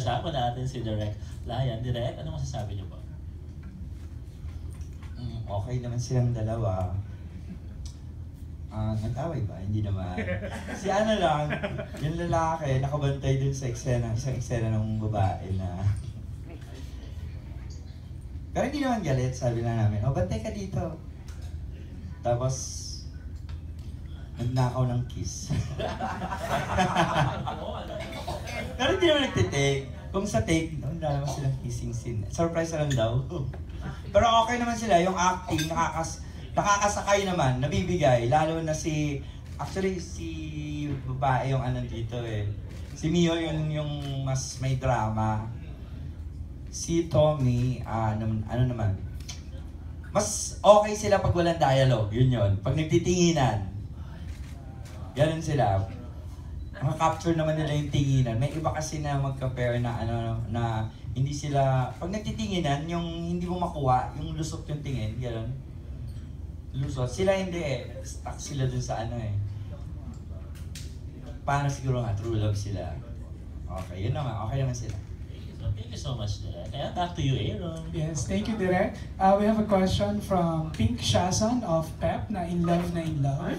kasama natin si Direk Layan. Direk, ano masasabi niyo po? Okay naman silang dalawa. Nag-away ba? Hindi naman. Si ano lang, yung lalaki, nakabantay dun sa eksena, isang eksena ng babae na... Pero hindi naman galit, sabi na namin, bantay ka dito. Tapos, nagnakaw ng kiss. Pero hindi naman nagtitake. Kung sa take, wala naman silang kissing scene. Surprise na lang daw. Pero okay naman sila, yung acting, nakakasakay naman, nabibigay. Lalo na actually si babae yung ano dito eh. Si Mio yung mas may drama. Si Tommy, ano naman, mas okay sila pag walang dialogue, yun. Pag nagtitinginan, ganun sila. Makaka-capture naman nila yung tinginan. May iba kasi na mag-compare na na hindi sila, pag nagtitinginan, yung hindi mo makuha, yung lusot yung tingin, gano'n. Lusot. Sila hindi eh. Stuck sila dun sa ano eh. Paano siguro nga, true love sila. Okay, yun naman. Okay naman sila. Thank you so much, Direk. Kaya back to you, Aaron. Yes, thank you, Direk. We have a question from Pink Shazan of PEP na In Love na In Love.